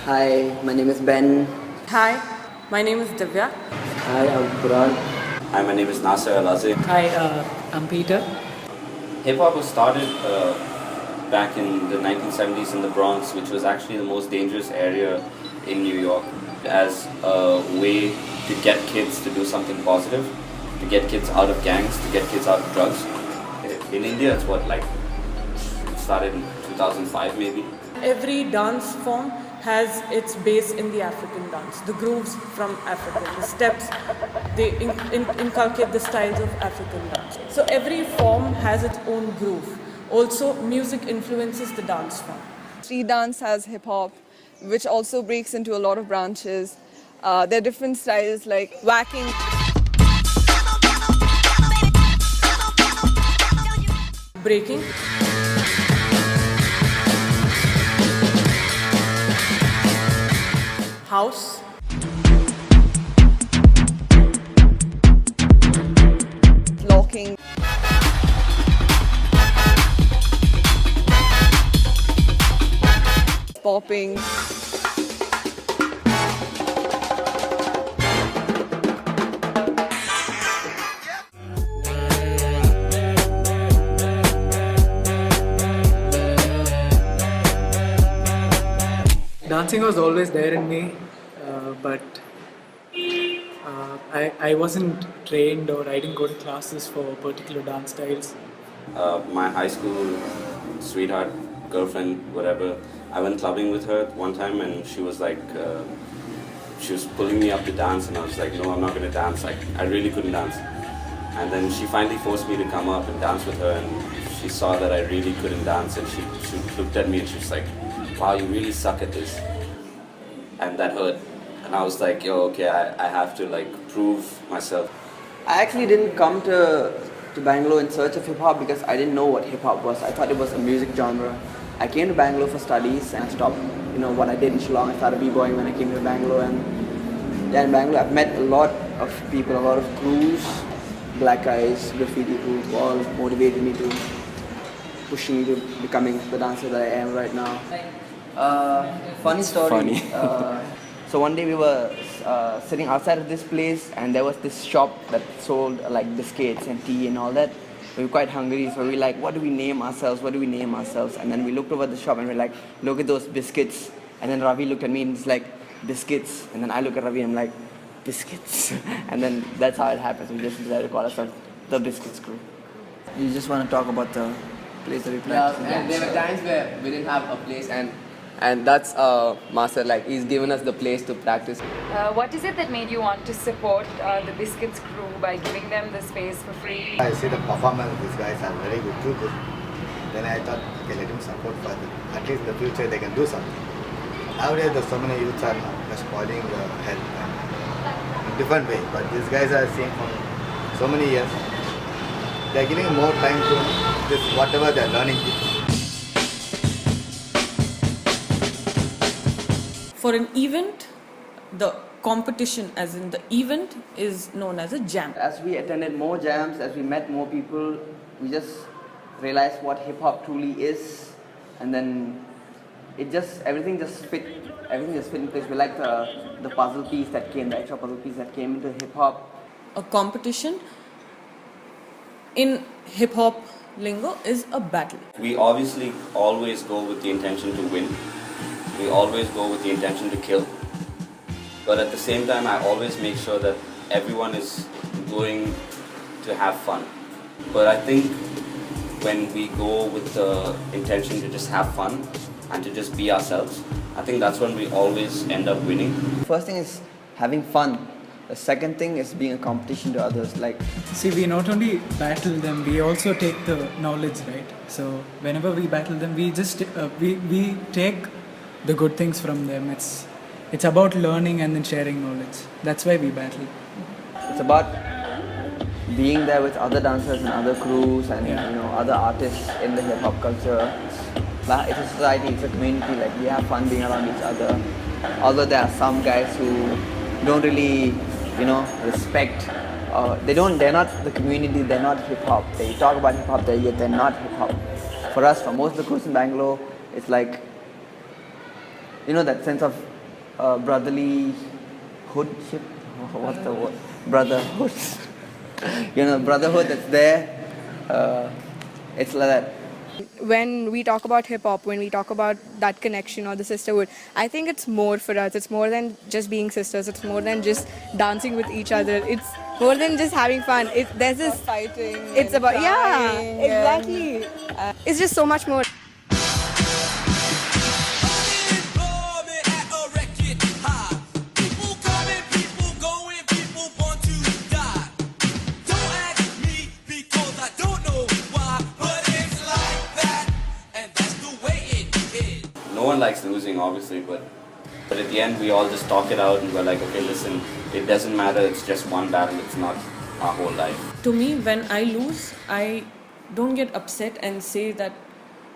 Hi, my name is Ben. Hi, my name is Divya. Hi, I'm Quran. Hi, my name is Nasser Alazi. Hi, I'm Peter. Hip hop was started back in the 1970s in the Bronx, which was actually the most dangerous area in New York, as a way to get kids to do something positive, to get kids out of gangs, to get kids out of drugs. In India, it's what, like, it started in 2005 maybe. Every dance form has its base in the African dance. The grooves from Africa, the steps, they inculcate the styles of African dance. So every form has its own groove. Also, music influences the dance form. Street dance has hip hop, which also breaks into a lot of branches. There are different styles like whacking, Breaking, house, locking, popping. Dancing was always there in me, but I wasn't trained or I didn't go to classes for particular dance styles. My high school sweetheart, girlfriend, whatever, I went clubbing with her one time and she was like, she was pulling me up to dance and I was like, no, I'm not going to dance. Like, I really couldn't dance. And then she finally forced me to come up and dance with her and she saw that I really couldn't dance and she looked at me and she was like, wow, you really suck at this. And that hurt. And I was like, yo, okay, I have to like prove myself. I actually didn't come to Bangalore in search of hip hop because I didn't know what hip hop was. I thought it was a music genre. I came to Bangalore for studies and I stopped, what I did in Shillong. I started b-boying when I came to Bangalore, and yeah, in Bangalore I've met a lot of people, a lot of crews, black guys, graffiti crews, all motivated me to, pushing me to becoming the dancer that I am right now. Funny story. Funny. So one day we were sitting outside of this place and there was this shop that sold like biscuits and tea and all that. We were quite hungry, so we were like, what do we name ourselves? What do we name ourselves? And then we looked over the shop and we were like, look at those biscuits. And then Ravi looked at me and he's like, biscuits. And then I look at Ravi and I'm like, biscuits. And then that's how it happens. We just decided to call ourselves the Biscuits Crew. You just want to talk about the place that we practiced? Yeah, and there were times where we didn't have a place, and that's Master, like, he's given us the place to practice. What is it that made you want to support the Biscuits crew by giving them the space for free? I see the performance of these guys are very good, too good. Then I thought, okay, let him support further. At least in the future they can do something. Nowadays there's so many youths are spoiling the health in a different way. But these guys are seeing for so many years. They're giving more time to this whatever they're learning. For an event, the competition, as in the event, is known as a jam. As we attended more jams, as we met more people, we just realized what hip hop truly is, and then everything just fit in place. We like the puzzle piece that came, the extra puzzle piece that came into hip hop. A competition in hip hop lingo is a battle. We obviously always go with the intention to win. We always go with the intention to kill. But at the same time, I always make sure that everyone is going to have fun. But I think when we go with the intention to just have fun and to just be ourselves, I think that's when we always end up winning. First thing is having fun. The second thing is being a competition to others. Like, See, we not only battle them, we also take the knowledge, right? So whenever we battle them, we just we take the good things from them. It's about learning and then sharing knowledge. That's why we battle. it's about being there with other dancers and other crews and other artists in the hip hop culture. It's a society, it's a community. Like, we have fun being around each other. Although there are some guys who don't really, respect. They're not the community. They're not hip hop. They talk about hip hop, yet they're not hip hop. For us, for most of the crews in Bangalore, it's like, that sense of brotherly hoodship. What's the word? Brotherhood. Brotherhood that's there. It's like that. When we talk about hip hop, when we talk about that connection or the sisterhood, I think it's more for us. It's more than just being sisters. It's more than just dancing with each other. It's more than just having fun. There's this Fighting. It's and about crying exactly. It's just so much more. No one likes losing, obviously, but at the end we all just talk it out and we're like, okay, listen, it doesn't matter, it's just one battle, it's not our whole life. To me, when I lose, I don't get upset and say that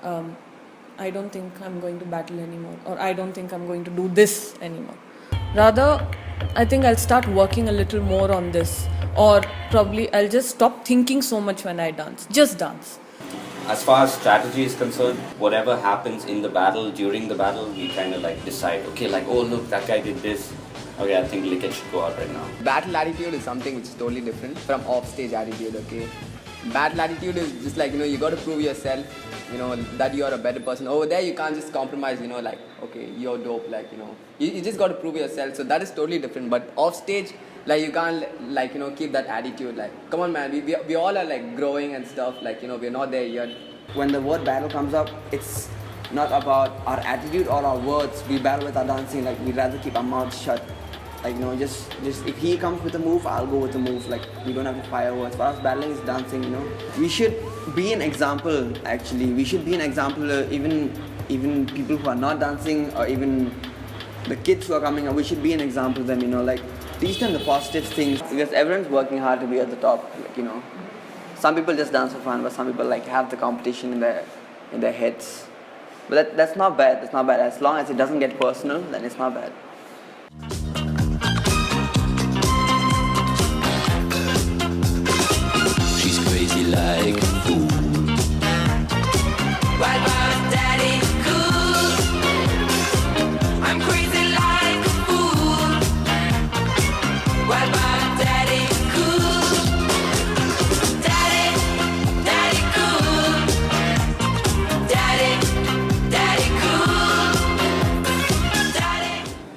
I don't think I'm going to battle anymore, or I don't think I'm going to do this anymore. Rather, I think I'll start working a little more on this, or probably I'll just stop thinking so much when I dance. Just dance. As far as strategy is concerned, whatever happens in the battle, during the battle, we kind of like decide, okay, like, oh look, that guy did this. Okay, I think Liket should go out right now. Battle attitude is something which is totally different from off-stage attitude, okay? Battle attitude is just like, you got to prove yourself, that you are a better person. Over there, you can't just compromise, like, okay, you're dope, like, You just got to prove yourself. So that is totally different. But off-stage, like, you can't, like, keep that attitude. Like, come on, man, we all are, like, growing and stuff. Like, we're not there yet. When the word battle comes up, it's not about our attitude or our words. We battle with our dancing. Like, we'd rather keep our mouths shut. Like, just if he comes with a move, I'll go with the move. Like, we don't have to fire words. For us, battling is dancing, We should be an example, actually. We should be an example, even people who are not dancing, or even the kids who are coming up. We should be an example to them, like, teach them the positive things. Because everyone's working hard to be at the top, like, Some people just dance for fun, but some people, like, have the competition in their heads. But that's not bad. That's not bad. As long as it doesn't get personal, then it's not bad. She's crazy like a fool. Right by daddy cool. I'm crazy like a fool. Right by daddy cool. Daddy cool. Daddy cool. Daddy.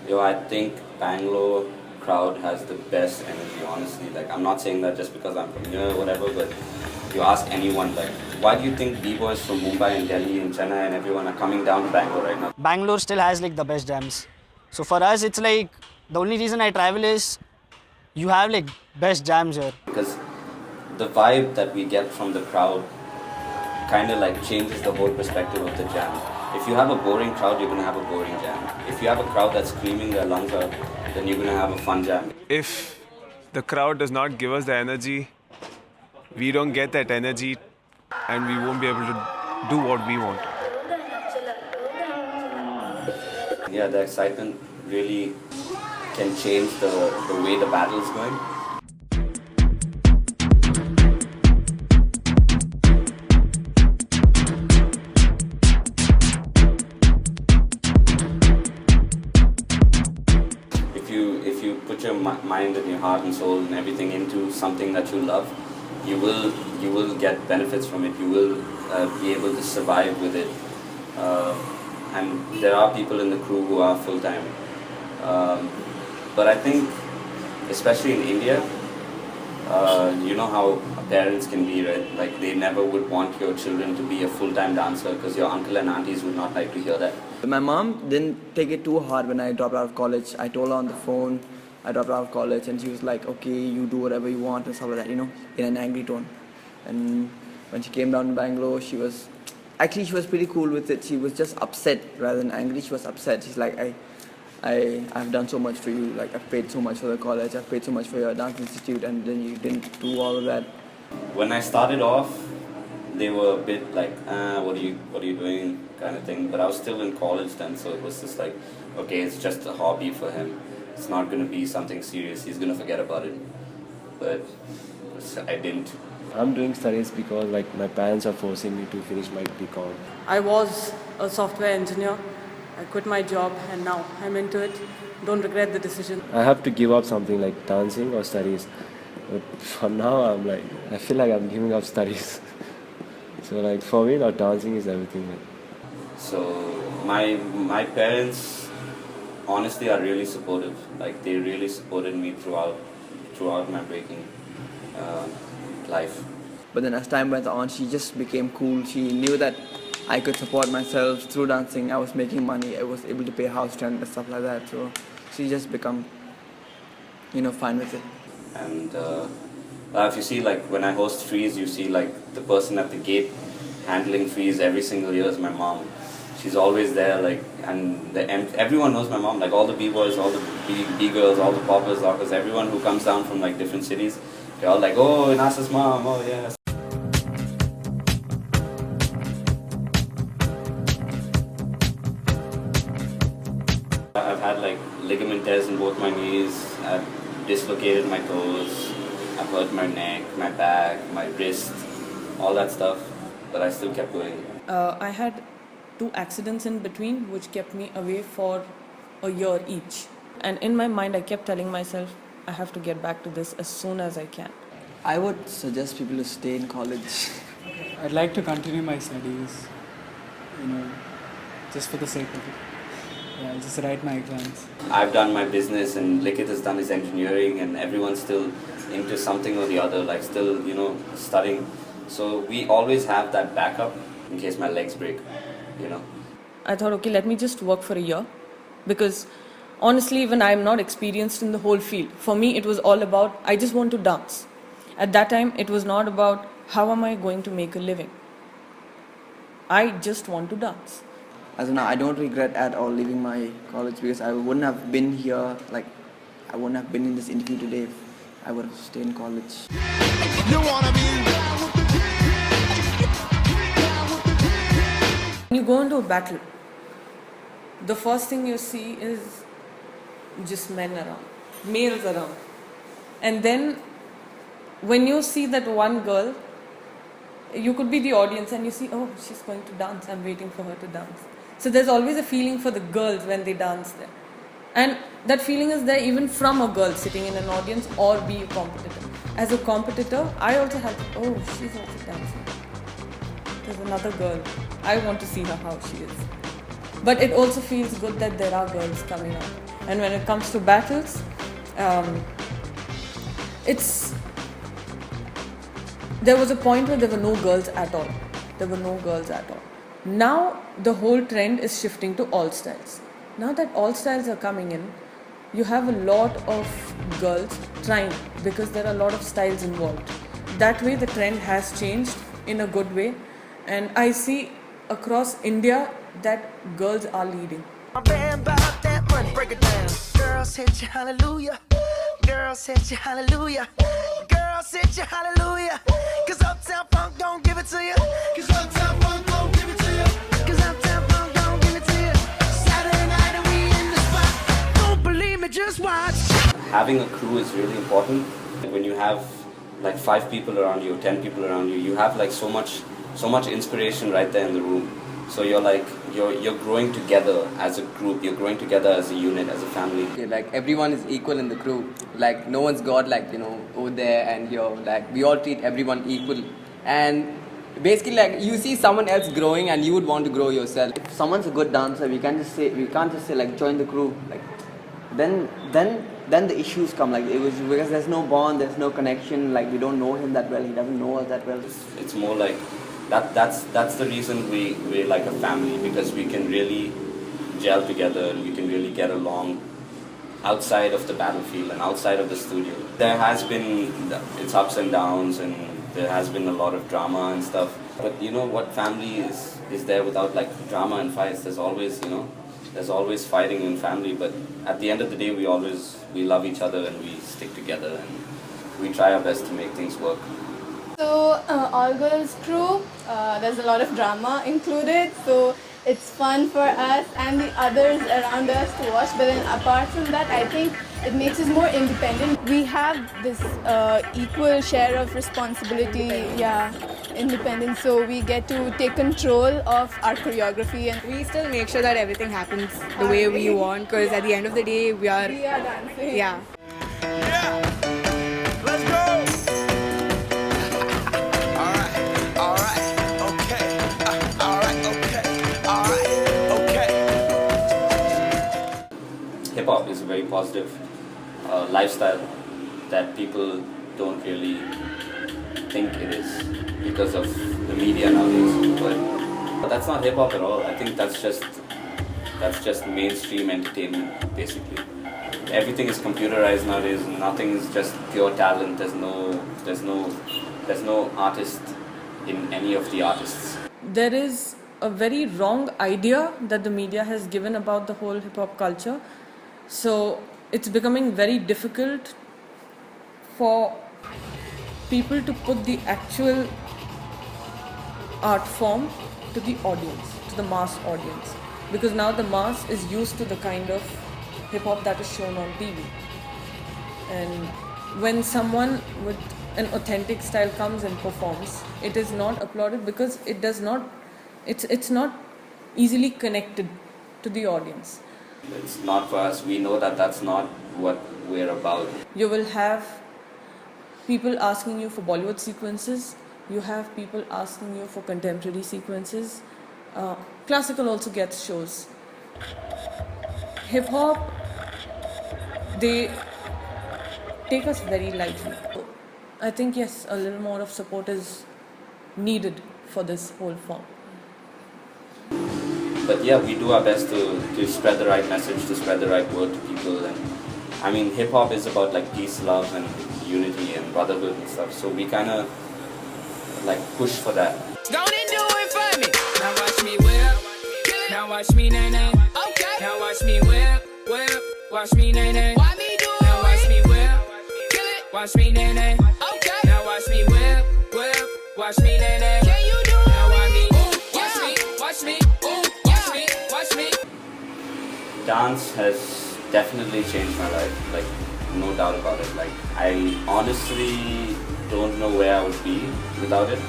Yo, I think Bangalore crowd has the best energy, honestly. Like, I'm not saying that just because I'm from here or whatever, but if you ask anyone, like, why do you think b-boys from Mumbai and Delhi and Chennai and everyone are coming down to Bangalore right now? Bangalore still has like the best jams. So for us, it's like the only reason I travel is you have like best jams here. Because the vibe that we get from the crowd kind of like changes the whole perspective of the jam. If you have a boring crowd, you're going to have a boring jam. If you have a crowd that's screaming their lungs out, then you're going to have a fun jam. If the crowd does not give us the energy, we don't get that energy and we won't be able to do what we want. Yeah, the excitement really can change the way the battle is going. If you put your mind and your heart and soul and everything into something that you love, you will get benefits from it. You will be able to survive with it. And there are people in the crew who are full-time. But I think, especially in India, you know how parents can be, right? Like, they never would want your children to be a full-time dancer because your uncle and aunties would not like to hear that. My mom didn't take it too hard when I dropped out of college. I told her on the phone I dropped out of college, and she was like, okay, you do whatever you want and stuff like that, in an angry tone. And when she came down to Bangalore, she was pretty cool with it. She was just upset rather than angry. She was upset. She's like, I've done so much for you. Like, I've paid so much for the college. I've paid so much for your dance institute, and then you didn't do all of that. When I started off, they were a bit like, what are you doing, kind of thing. But I was still in college then, so it was just like, okay, it's just a hobby for him. It's not going to be something serious. He's going to forget about it. But I didn't. I'm doing studies because my parents are forcing me to finish my BCom. I was a software engineer I quit my job and now I'm into it. Don't regret the decision. I have to give up something like dancing or studies. But for now, I feel like I'm giving up studies. So like for me, now dancing is everything. So my parents honestly are really supportive. Like they really supported me throughout my breaking life. But then as time went on, she just became cool. She knew that I could support myself through dancing. I was making money. I was able to pay house rent and stuff like that. So she just become, fine with it. And if you see, like when I host frees, you see like the person at the gate handling frees every single year is my mom. She's always there, like, and everyone knows my mom. Like all the b-boys, all the b girls, all the poppers, rockers, everyone who comes down from like different cities, they're all like, oh, Nasa's mom, oh yes. I've had like ligament tears in both my knees. I've dislocated my toes. I've hurt my neck, my back, my wrist, all that stuff. But I still kept going. I had 2 accidents in between which kept me away for a year each. And in my mind, I kept telling myself, I have to get back to this as soon as I can. I would suggest people to stay in college. I'd like to continue my studies, just for the sake of it. Yeah, I'll just write my exams. I've done my business and Likit has done his engineering and everyone's still into something or the other, like still, studying. So we always have that backup in case my legs break, I thought, okay, let me just work for a year. Because honestly, even I'm not experienced in the whole field. For me, it was all about, I just want to dance. At that time, it was not about how am I going to make a living. I just want to dance. As of now, I don't regret at all leaving my college because I wouldn't have been here, I wouldn't have been in this interview today if I would have stayed in college. You wanna be When you go into a battle, the first thing you see is just men around, males around. And then when you see that one girl, you could be the audience and you see, oh, she's going to dance, I'm waiting for her to dance. So there's always a feeling for the girls when they dance there. And that feeling is there even from a girl sitting in an audience or be a competitor. As a competitor, I also have, oh, she's also dancing. There's another girl. I want to see her how she is. But it also feels good that there are girls coming up. And when it comes to battles, there was a point where there were no girls at all. Now the whole trend is shifting to all styles. Now that all styles are coming in, you have a lot of girls trying because there are a lot of styles involved. That way the trend has changed in a good way. And I see across India that girls are leading. My band about that money, break it down. Girls hit you hallelujah. Girls hit you hallelujah. Girls hit you hallelujah. Cause Uptown Funk don't give it to you. Cause Uptown Funk don't give it to you. Cause Uptown Funk don't give it to you. Saturday night and we in the spot. Don't believe me, just watch. Having a crew is really important. When you have like 5 people around you, 10 people around you, you have like so much inspiration right there in the room. So you're growing together as a group, you're growing together as a unit, as a family. Okay, like everyone is equal in the crew. Like no one's got over there and here. Like we all treat everyone equal. And basically like you see someone else growing and you would want to grow yourself. If someone's a good dancer, we can't just say like join the crew. Like then the issues come. Like it was because there's no bond, there's no connection. Like we don't know him that well, he doesn't know us that well. It's more like that's the reason we're like a family, because we can really gel together and we can really get along outside of the battlefield and outside of the studio. There has been its ups and downs and there has been a lot of drama and stuff. But you know what family is there without like drama and fights? There's always there's always fighting in family, but at the end of the day we love each other and we stick together and we try our best to make things work. So all girls crew, there's a lot of drama included. So it's fun for us and the others around us to watch. But then apart from that, I think it makes us more independent. We have this equal share of responsibility, independence. So we get to take control of our choreography, and we still make sure that everything happens the way we want. Because at the end of the day, we are dancing. Yeah. Let's go. All right, okay. All right, okay. Hip hop is a very positive lifestyle that people don't really think it is because of the media nowadays. But that's not hip hop at all. I think that's just mainstream entertainment basically. Everything is computerized nowadays. Nothing is just pure talent. There's no artist in any of the artists. There is a very wrong idea that the media has given about the whole hip hop culture. So it's becoming very difficult for people to put the actual art form to the audience, to the mass audience. Because now the mass is used to the kind of hip hop that is shown on TV. And when someone with an authentic style comes and performs, it is not applauded because it's not easily connected to the audience. It's not for us. We know that that's not what we're about. You will have people asking you for Bollywood sequences. You have people asking you for contemporary sequences. Classical also gets shows. Hip hop, they take us very lightly. I think yes, a little more of support is needed for this whole form. But yeah, we do our best to spread the right message, to spread the right word to people. And I mean, hip hop is about like peace, love, and unity and brotherhood and stuff. So we kind of like push for that. Go and do it for me. Now watch me whip. Now watch me nay nay. Okay. Now watch me whip. Watch me nay nay. Why me do it? Now watch me whip. Kill it. Watch me nay nay. Okay. Now watch me whip. Watch me nay nay. Can you do it? Now watch me. Watch me. Watch me. Watch me. Watch me. Dance has definitely changed my life. Like no doubt about it. Like I honestly don't know where I would be without it.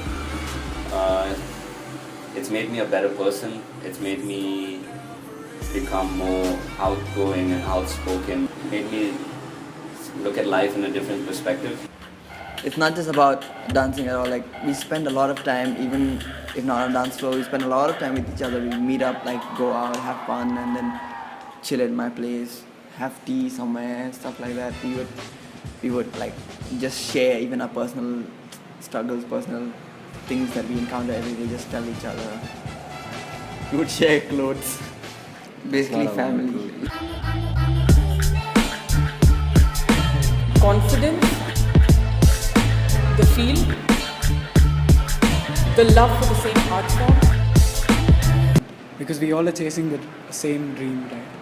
It's made me a better person. It's made me become more outgoing and outspoken. Made me look at life in a different perspective. It's not just about dancing at all. Like we spend a lot of time, even if not on dance floor, we spend a lot of time with each other. We meet up, like go out, have fun, and then chill at my place, have tea somewhere, stuff like that. We would like just share even our personal struggles, personal things that we encounter every day. Just tell each other. We would share clothes. Basically family. Confidence, the feel, the love for the same art form. Because we all are chasing the same dream, right?